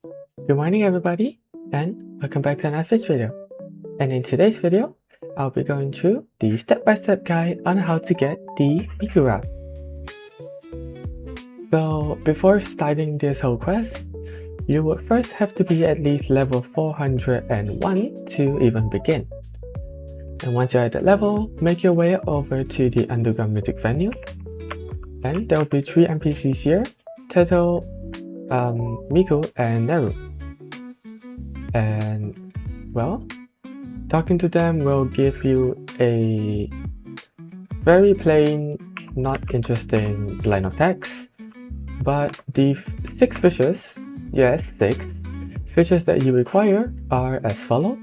Good morning everybody, and welcome back to another Fisch video. And in today's video, I'll be going through the step-by-step guide on how to get the MiguRod. So before starting this whole quest, you would first have to be at least level 401 to even begin. And once you're at that level, make your way over to the underground music venue. And there will be 3 NPCs here: Teto, Migu, and Neru. And well, talking to them will give you a very plain, not interesting line of text. But the 6 fishes, yes, 6 fishes that you require are as follows: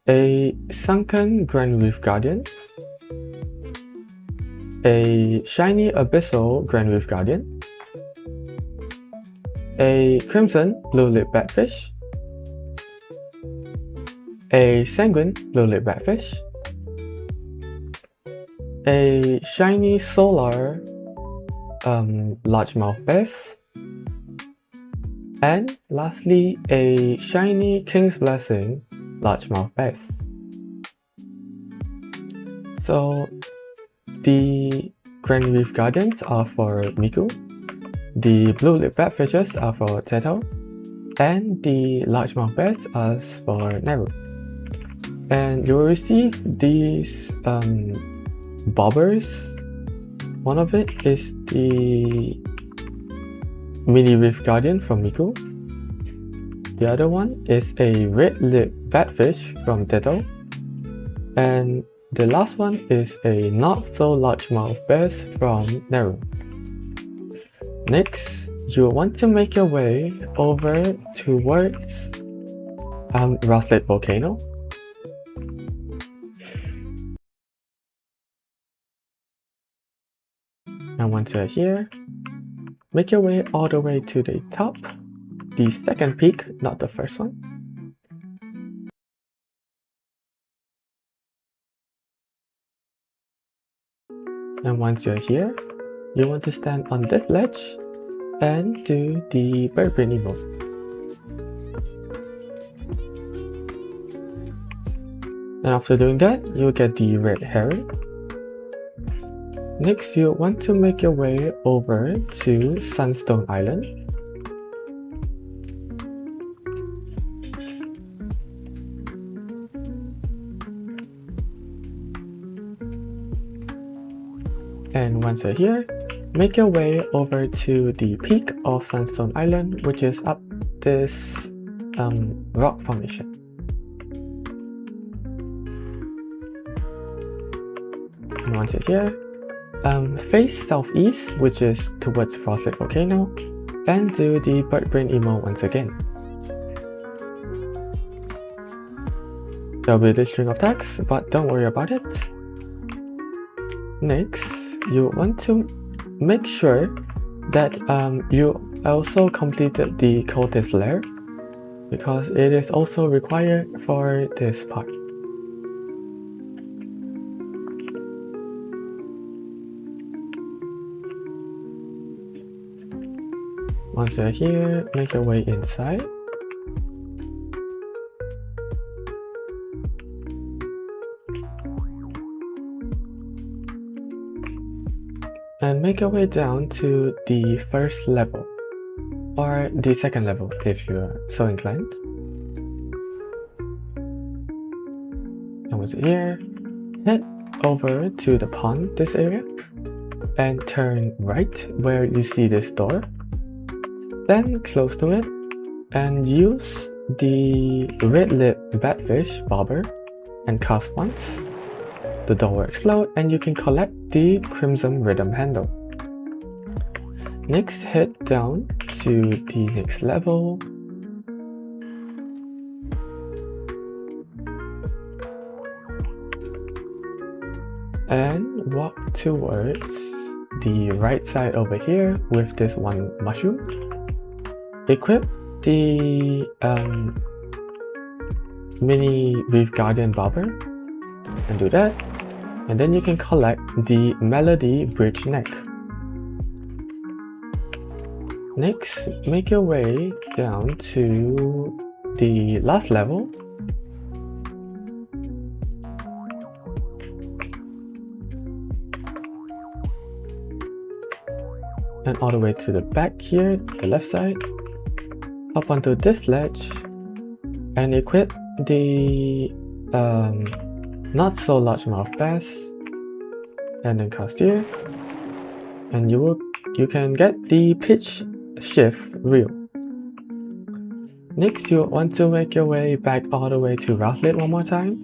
a sunken Grand Reef Guardian, a shiny Abyssal Grand Reef Guardian, a crimson blue-lip batfish, a sanguine blue-lip batfish, a shiny solar largemouth bass, and lastly a shiny King's Blessing largemouth bass. So the Grand Reef Guardians are for Migu, the blue-lip batfishes are for Teto, and the largemouth bass are for Neru. And you will receive these bobbers. One of it is the mini Reef Guardian from Migu. The other one is a red lip batfish from Teto. And the last one is a not so largemouth bass from Neru. Next, you want to make your way over towards Roslet Volcano. And once you're here, make your way all the way to the top, the second peak, not the first one. And once you're here, you want to stand on this ledge and do the bird brain emote. And after doing that, you'll get the red herring. Next, you want to make your way over to Sunstone Island. And once you're here, make your way over to the peak of Sunstone Island, which is up this rock formation. And once you're here, face southeast, which is towards Frosted Volcano, and do the bird brain emo once again. There'll be this string of text, but don't worry about it. Next, you want to make sure that you also completed the cultist lair, because it is also required for this part. Once you're here, make your way inside. And make your way down to the first level, or the second level if you're so inclined. And once you're here, head over to the pond, this area, and turn right where you see this door. Then close to it and use the red lip batfish bobber and cast once. The door will explode and you can collect the crimson rhythm handle. Next, head down to the next level. And walk towards the right side over here with this one mushroom. Equip the mini Reef Guardian bobber and do that, and then you can collect the Melody Bridge neck. Next, make your way down to the last level. And all the way to the back here, the left side. Up onto this ledge and equip the not so large mouth bass, and then cast here, and you can get the pitch shift reel. Next, you want to make your way back all the way to Routlet one more time.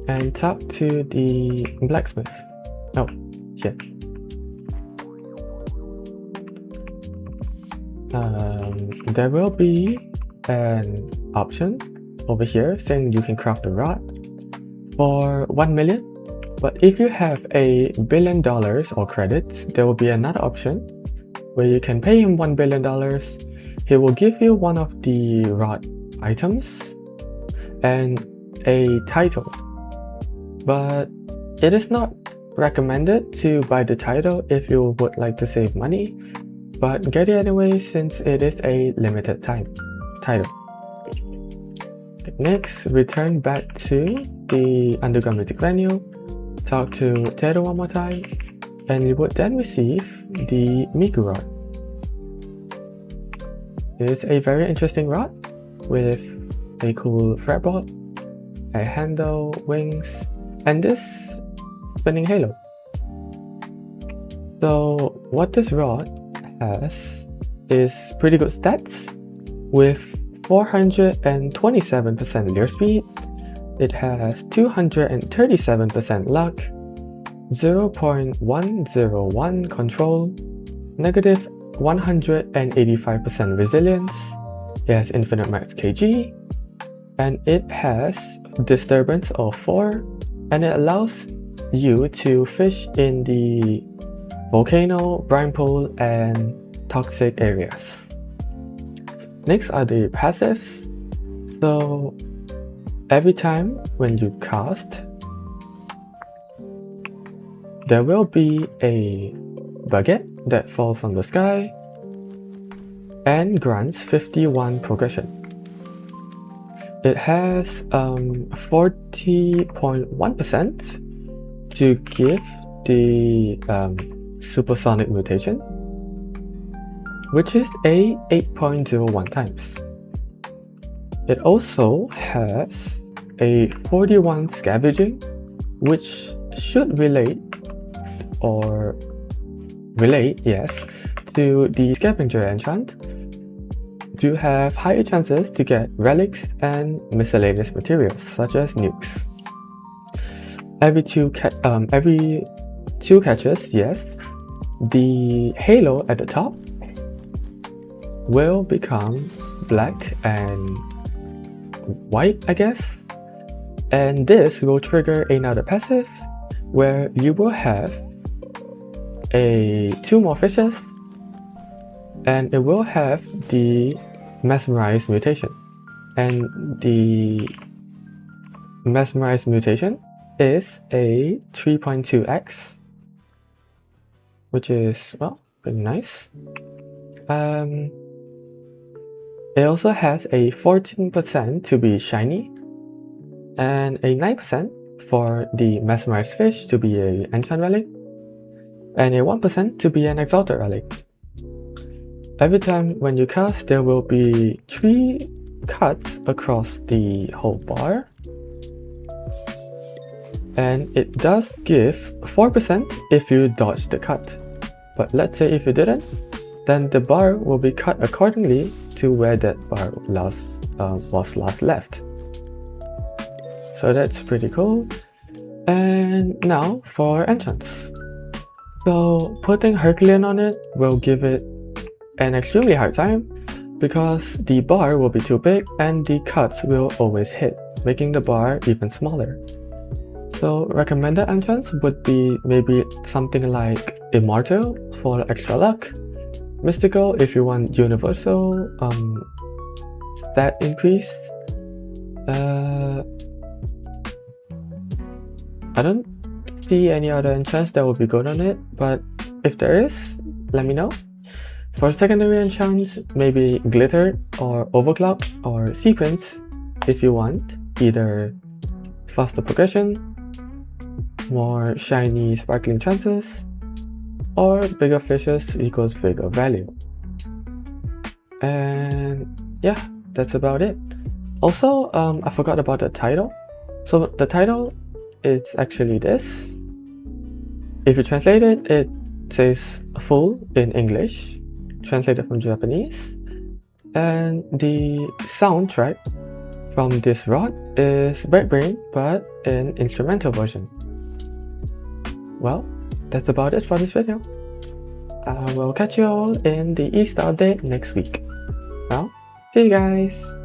And talk to the blacksmith. Oh, shit. There will be an option over here saying you can craft a rod for 1 million. But if you have $1 billion or credits, there will be another option where you can pay him $1 billion. He will give you one of the rod items and a title. But it is not recommended to buy the title if you would like to save money, but get it anyway since it is a limited time title. Next, return back to the underground mythic venue, talk to Tato one more time, and you would then receive the MiguRod. It's a very interesting rod with a cool fretboard, a handle, wings, and this spinning halo. So what this rod has is pretty good stats with 427% leer speed. It has 237% luck, 0.101 control, negative 185% resilience. It has infinite max kg, and it has disturbance of 4, and it allows you to fish in the volcano, brine pool, and toxic areas. Next are the passives. So every time when you cast, there will be a bucket that falls from the sky and grants 51 progression. It has 40.1% to give the supersonic mutation, which is a 8.01 times. It also has a 41 scavenging, which should relate, yes, to the scavenger enchant to have higher chances to get relics and miscellaneous materials such as nukes. Every two catches, yes, the halo at the top will become black and white, I guess, and this will trigger another passive where you will have 2 more fishes, and it will have the mesmerized mutation, and the mesmerized mutation is a 3.2x, which is, well, pretty nice. It also has a 14% to be shiny, and a 9% for the mesmerized fish to be an enchant relic, and a 1% to be an exalted relic. Every time when you cast, there will be 3 cuts across the whole bar, and it does give 4% if you dodge the cut. But let's say if you didn't, then the bar will be cut accordingly to where that bar was last left. So that's pretty cool. And now for enchants. So putting Herculean on it will give it an extremely hard time because the bar will be too big and the cuts will always hit, making the bar even smaller. So recommended enchants would be maybe something like Immortal for extra luck, Mystical if you want universal stat increase. I don't see any other enchants that would be good on it, but if there is, let me know. For secondary enchants, maybe glitter or overclock or sequence if you want either faster progression, more shiny sparkling chances, or bigger fishes equals bigger value. And yeah, that's about it. Also, I forgot about the title. So the title is actually this. If you translate it, it says full in English, translated from Japanese. And the soundtrack from this rod is Bird Brain, but in instrumental version. Well, that's about it for this video. I will catch you all in the Easter update next week. Well, see you guys!